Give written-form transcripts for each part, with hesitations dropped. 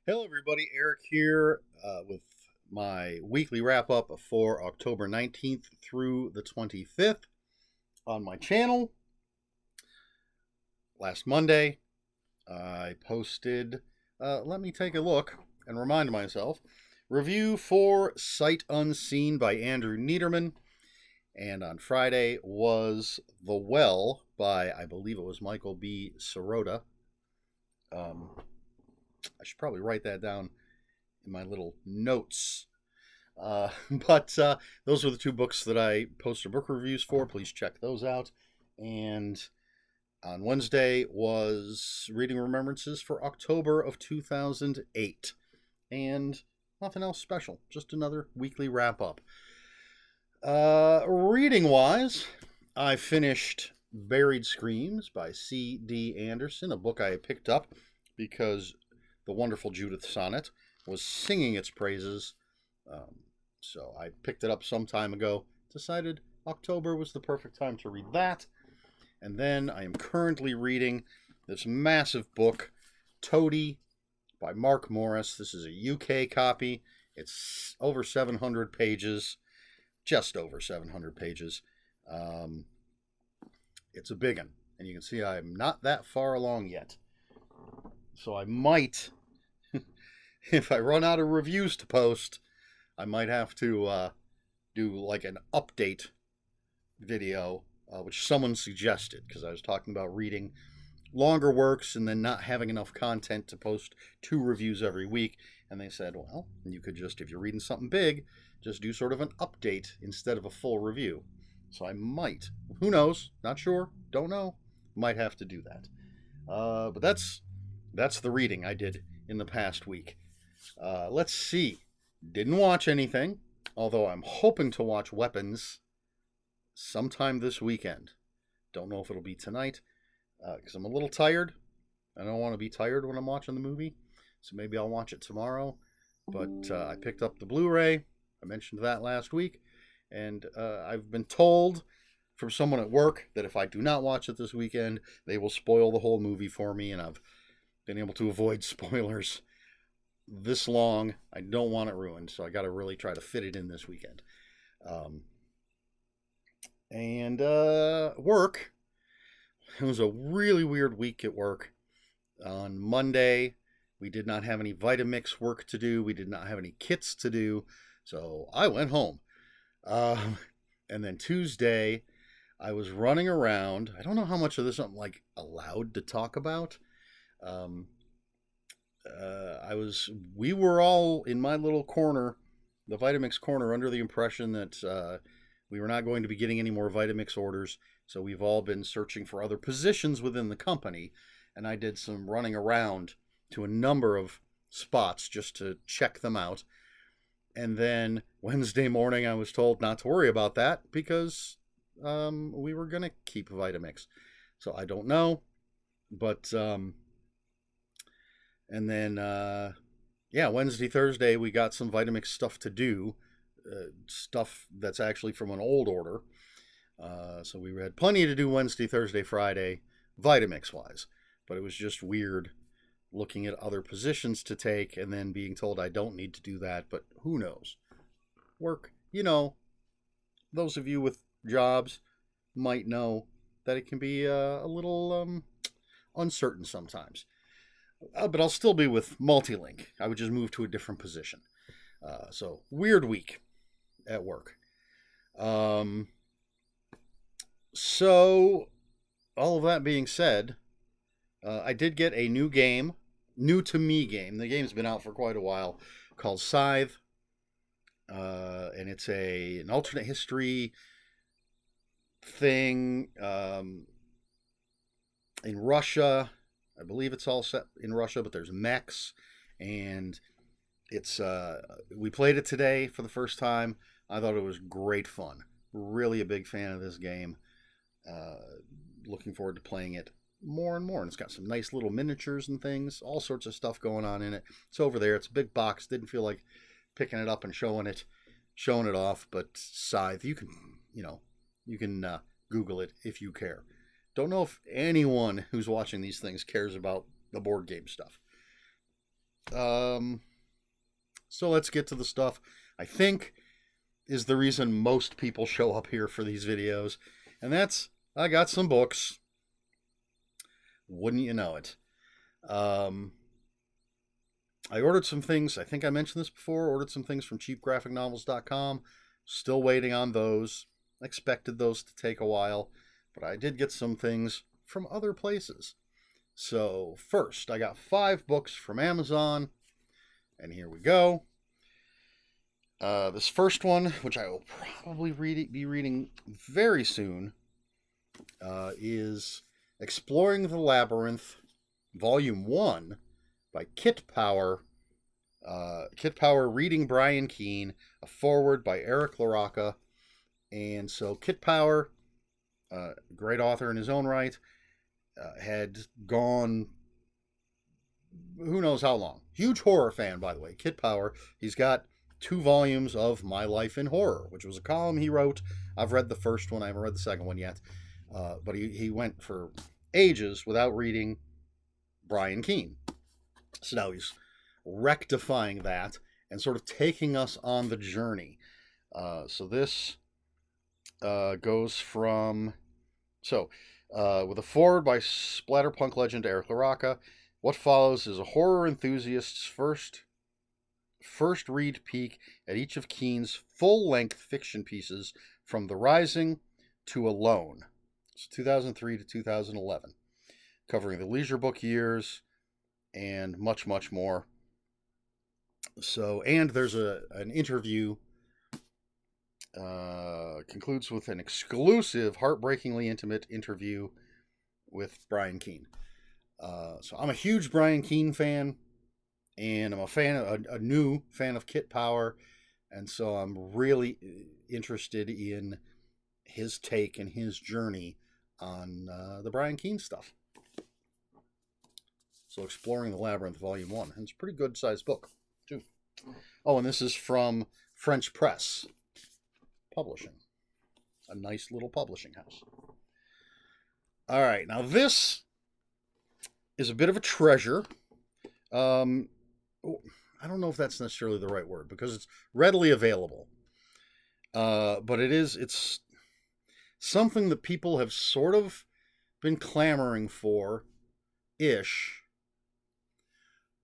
Hello, everybody. Eric here with my weekly wrap up for October 19th through the 25th on my channel. Last Monday, I posted, let me take a look and remind myself, review for Sight Unseen by Andrew Niederman. And on Friday was The Well by, I believe it was Michael B. Sirota. I should probably write that down in my little notes. But those were the two books that I posted book reviews for. Please check those out. And on Wednesday was Reading Remembrances for October of 2008. And nothing else special, just another weekly wrap up. Reading wise, I finished Buried Screams by C.D. Anderson, a book I picked up because the wonderful Judith Sonnet was singing its praises. So I picked it up some time ago, decided October was the perfect time to read that. And then I am currently reading this massive book, Toady by Mark Morris. This is a UK copy. It's over 700 pages, just over 700 pages. It's a big one, and you can see I'm not that far along yet. So I might, if I run out of reviews to post, I might have to do like an update video, which someone suggested, because I was talking about reading longer works and then not having enough content to post 2 reviews every week. And they said, well, you could just, if you're reading something big, just do sort of an update instead of a full review. So I might. Who knows? Not sure. Don't know. Might have to do that. But that's the reading I did in the past week. Let's see. Didn't watch anything, although I'm hoping to watch Weapons sometime this weekend. Don't know if it'll be tonight, because I'm a little tired. I don't want to be tired when I'm watching the movie, so maybe I'll watch it tomorrow. But I picked up the Blu-ray. I mentioned that last week, and I've been told from someone at work that if I do not watch it this weekend, they will spoil the whole movie for me, and I've been able to avoid spoilers this long. I don't want it ruined, so I got to really try to fit it in this weekend. And work. It was a really weird week at work. On Monday, we did not have any Vitamix work to do. We did not have any kits to do, so I went home. And then Tuesday, I was running around. I don't know how much of this I'm like allowed to talk about. We were all in my little corner, the Vitamix corner, under the impression that we were not going to be getting any more Vitamix orders. So we've all been searching for other positions within the company. And I did some running around to a number of spots just to check them out. And then Wednesday morning, I was told not to worry about that because we were going to keep Vitamix. So I don't know. But, and then, Wednesday, Thursday, we got some Vitamix stuff to do. Stuff that's actually from an old order. So we had plenty to do Wednesday, Thursday, Friday, Vitamix-wise. But it was just weird looking at other positions to take and then being told I don't need to do that. But who knows? Work, those of you with jobs might know that it can be a little uncertain sometimes. But I'll still be with Multilink. I would just move to a different position. So, weird week at work. So, all of that being said, I did get a new to me game. The game's been out for quite a while, called Scythe. And it's an alternate history thing in Russia. I believe it's all set in Russia, but there's mechs, and it's we played it today for the first time. I thought it was great fun. Really a big fan of this game. Looking forward to playing it more and more. And it's got some nice little miniatures and things, all sorts of stuff going on in it. It's over there. It's a big box. Didn't feel like picking it up and showing it off. But Scythe, you can Google it if you care. Don't know if anyone who's watching these things cares about the board game stuff. So let's get to the stuff I think is the reason most people show up here for these videos. And that's, I got some books. Wouldn't you know it? I ordered some things. I think I mentioned this before. Ordered some things from cheapgraphicnovels.com. Still waiting on those. Expected those to take a while. But I did get some things from other places. So first, I got 5 books from Amazon. And here we go. This first one, which I will probably be reading very soon, is Exploring the Labyrinth, Volume 1 by Kit Power. Kit Power reading Brian Keene, a foreword by Eric LaRocca. And so Kit Power, great author in his own right, had gone who knows how long. Huge horror fan, by the way. Kit Power. He's got 2 volumes of My Life in Horror, which was a column he wrote. I've read the first one. I haven't read the second one yet. But he went for ages without reading Brian Keene. So now he's rectifying that and sort of taking us on the journey. So this goes from... with a foreword by splatterpunk legend Eric LaRocca, what follows is a horror enthusiast's first read peek at each of Keene's full-length fiction pieces from The Rising to Alone. It's 2003 to 2011, covering the leisure book years and much, much more. So, and there's an interview, concludes with an exclusive, heartbreakingly intimate interview with Brian Keene. So I'm a huge Brian Keene fan, and I'm a new fan of Kit Power, and so I'm really interested in his take and his journey on the Brian Keene stuff. So Exploring the Labyrinth, Volume 1. And it's a pretty good-sized book, too. Oh, and this is from French Press Publishing. A nice little publishing house. All right, now this is a bit of a treasure. I don't know if that's necessarily the right word, because it's readily available. But it's something that people have sort of been clamoring for-ish.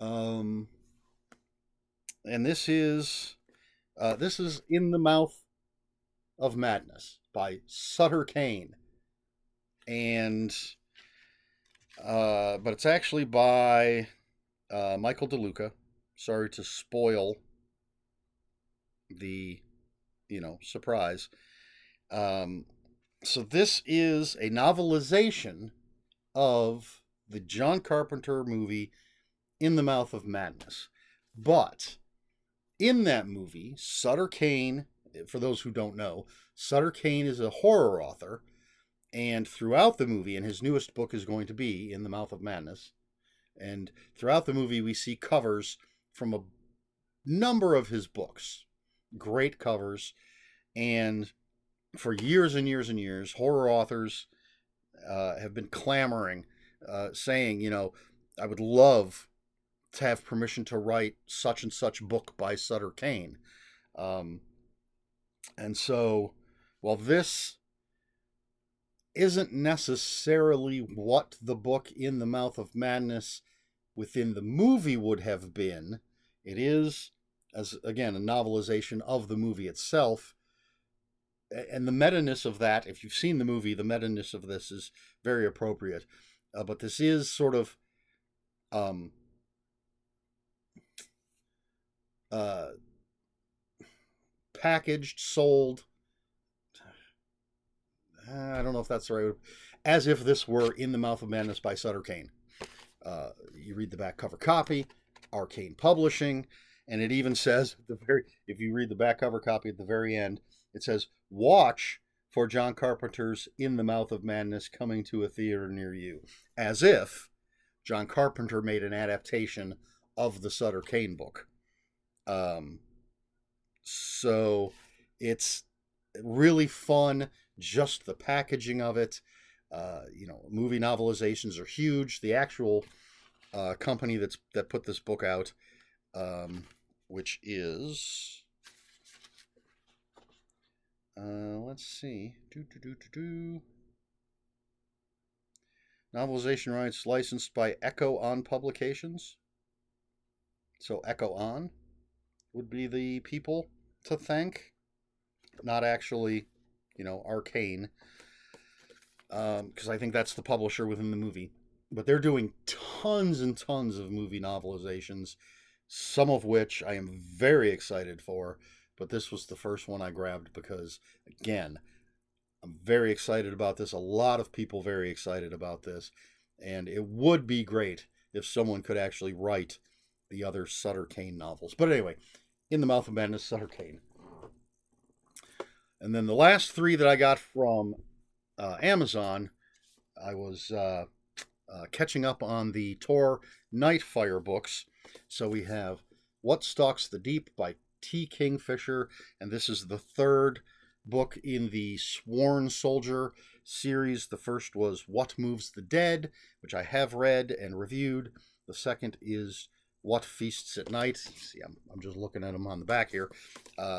And this is In the Mouth of Madness by Sutter Kane. And but it's actually by Michael DeLuca. Sorry to spoil the, surprise. So this is a novelization of the John Carpenter movie In the Mouth of Madness. But in that movie, Sutter Kane, for those who don't know, Sutter Kane is a horror author. And throughout the movie, and his newest book is going to be In the Mouth of Madness, and throughout the movie we see covers from a number of his books. Great covers. And for years and years and years, horror authors have been clamoring, saying, I would love to have permission to write such and such book by Sutter Kane. And so, while this isn't necessarily what the book In the Mouth of Madness within the movie would have been, it is, as again, a novelization of the movie itself. And the meta-ness of that, if you've seen the movie, the meta-ness of this is very appropriate. But this is sort of packaged, sold, I don't know if that's the right word, as if this were In the Mouth of Madness by Sutter Kane. You read the back cover copy, Arcane Publishing, and it even says, if you read the back cover copy at the very end, it says, watch for John Carpenter's In the Mouth of Madness coming to a theater near you. As if John Carpenter made an adaptation of the Sutter Kane book. So it's really fun, just the packaging of it. Movie novelizations are huge. The actual company that put this book out, which is let's see, novelization rights licensed by Echo On Publications. So Echo On would be the people to thank, not actually, Arcane, because I think that's the publisher within the movie. But they're doing tons and tons of movie novelizations, some of which I am very excited for. But this was the first one I grabbed because, again, I'm very excited about this. A lot of people very excited about this. And it would be great if someone could actually write the other Sutter Kane novels. But anyway, In the Mouth of Madness, Sutter Kane. And then the last three that I got from Amazon, I was catching up on the Tor Nightfire books. So we have What Stalks the Deep by T. Kingfisher, and this is the third book in the Sworn Soldier series. The first was What Moves the Dead, which I have read and reviewed. The second is What Feasts at Night. See, I'm just looking at them on the back here,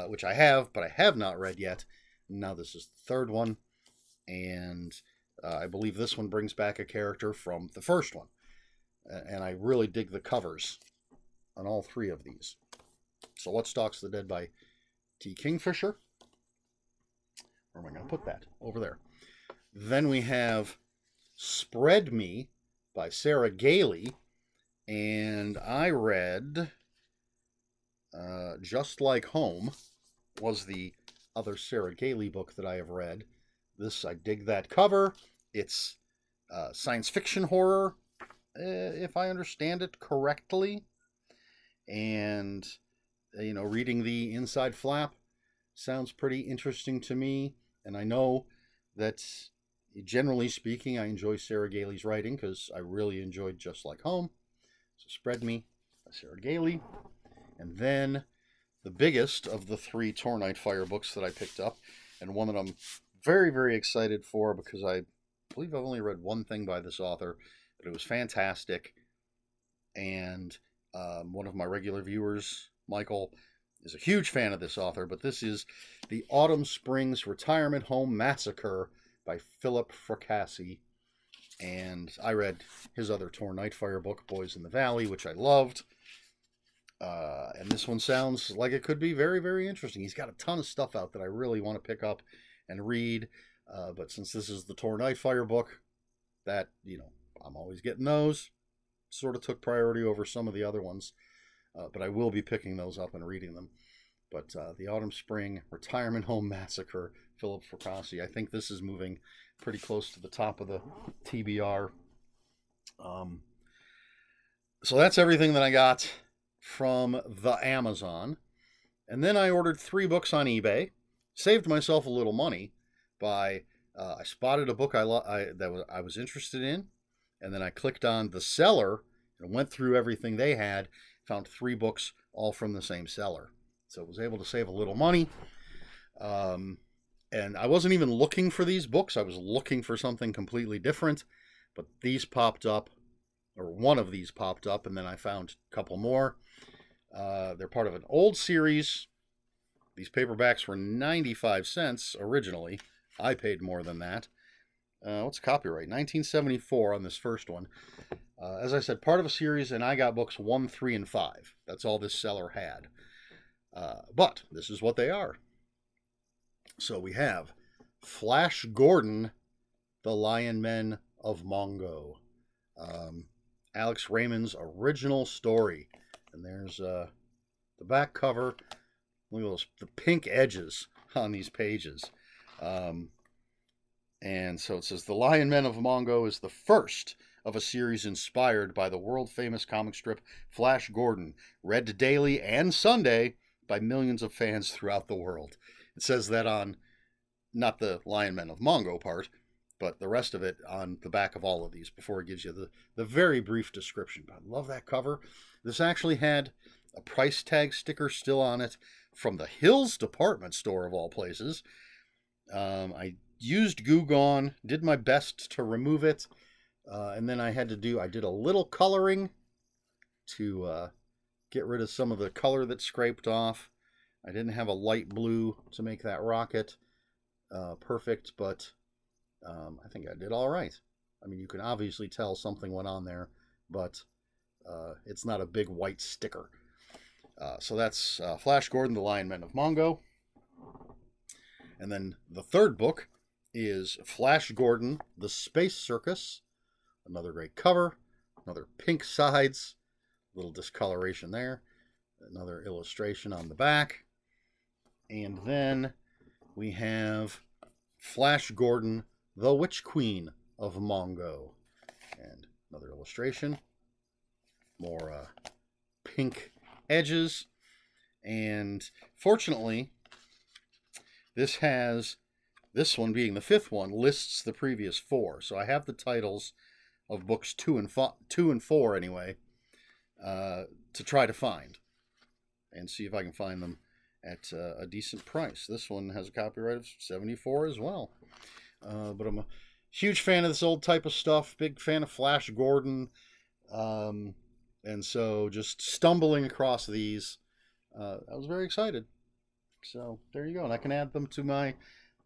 which I have, but I have not read yet. Now this is the third one, and I believe this one brings back a character from the first one. And I really dig the covers on all three of these. So What Stalks the Dead by T. Kingfisher. Where am I going to put that? Over there. Then we have Spread Me by Sarah Gailey. And I read Just Like Home was the other Sarah Gailey book that I have read. I dig that cover. It's science fiction horror, if I understand it correctly. And, reading the inside flap sounds pretty interesting to me. And I know that, generally speaking, I enjoy Sarah Gailey's writing because I really enjoyed Just Like Home. So Spread Me by Sarah Gailey. And then the biggest of the three Tor Nightfire books that I picked up, and one that I'm very, very excited for because I believe I've only read one thing by this author, but it was fantastic. And one of my regular viewers, Michael, is a huge fan of this author, but this is The Autumn Springs Retirement Home Massacre by Philip Fracassi. And I read his other Tor Nightfire book, Boys in the Valley, which I loved. And this one sounds like it could be very, very interesting. He's got a ton of stuff out that I really want to pick up and read. But since this is the Tor Nightfire book, that, I'm always getting those. Sort of took priority over some of the other ones. But I will be picking those up and reading them. But The Autumn Spring Retirement Home Massacre, Philip Fracassi. I think this is moving pretty close to the top of the TBR. So that's everything that I got from the Amazon. And then I ordered 3 books on eBay. Saved myself a little money by I spotted a book I was interested in, and then I clicked on the seller and went through everything they had. Found 3 books all from the same seller. So I was able to save a little money. And I wasn't even looking for these books. I was looking for something completely different. But these popped up, or one of these popped up, and then I found a couple more. They're part of an old series. These paperbacks were 95 cents originally. I paid more than that. What's copyright? 1974 on this first one. As I said, part of a series, and I got books 1, 3, and 5. That's all this seller had. But this is what they are. So we have Flash Gordon, The Lion Men of Mongo. Alex Raymond's original story. And there's the back cover. Look at the pink edges on these pages. And so it says, The Lion Men of Mongo is the first of a series inspired by the world-famous comic strip Flash Gordon, read daily and Sunday by millions of fans throughout the world. It says that on, not the Lion Men of Mongo part, but the rest of it on the back of all of these before it gives you the very brief description. But I love that cover. This actually had a price tag sticker still on it from the Hills department store of all places. I used Goo Gone, did my best to remove it, and then I did a little coloring to get rid of some of the color that scraped off. I didn't have a light blue to make that rocket perfect, but I think I did all right. I mean, you can obviously tell something went on there, but it's not a big white sticker. So that's Flash Gordon, The Lion Men of Mongo. And then the third book is Flash Gordon, The Space Circus. Another great cover, another pink sides, a little discoloration there, another illustration on the back. And then we have Flash Gordon, The Witch Queen of Mongo. And another illustration, more pink edges. And fortunately, this one being the fifth one, lists the previous four. So I have the titles of books 2 and 4 anyway, to try to find and see if I can find them at a decent price. This one has a copyright of 74 as well. But I'm a huge fan of this old type of stuff, big fan of Flash Gordon. And so just stumbling across these, I was very excited. So there you go. And I can add them to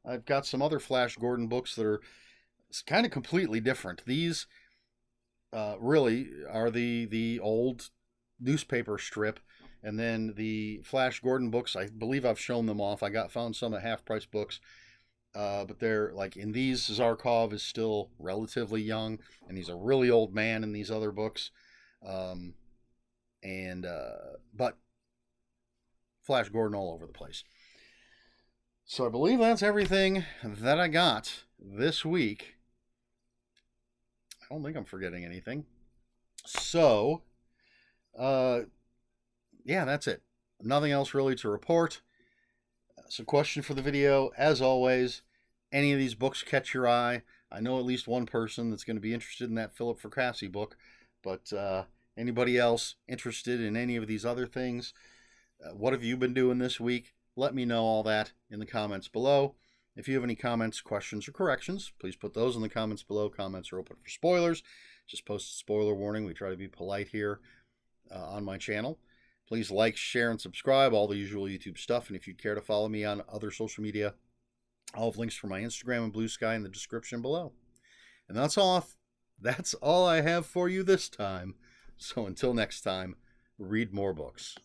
I've got some other Flash Gordon books that are kind of completely different. These really are the old newspaper strip. And then the Flash Gordon books, I believe I've shown them off. I found some at Half Price Books. But they're like, in these, Zarkov is still relatively young, and he's a really old man in these other books. But Flash Gordon all over the place. So I believe that's everything that I got this week. I don't think I'm forgetting anything. So, yeah, that's it. Nothing else really to report. So, question for the video, as always, any of these books catch your eye? I know at least one person that's going to be interested in that Philip Fracassi book, but anybody else interested in any of these other things? What have you been doing this week? Let me know all that in the comments below. If you have any comments, questions, or corrections, please put those in the comments below. Comments are open for spoilers. Just post a spoiler warning. We try to be polite here on my channel. Please like, share, and subscribe, all the usual YouTube stuff. And if you'd care to follow me on other social media, I'll have links for my Instagram and Blue Sky in the description below. And that's all I have for you this time. So until next time, read more books.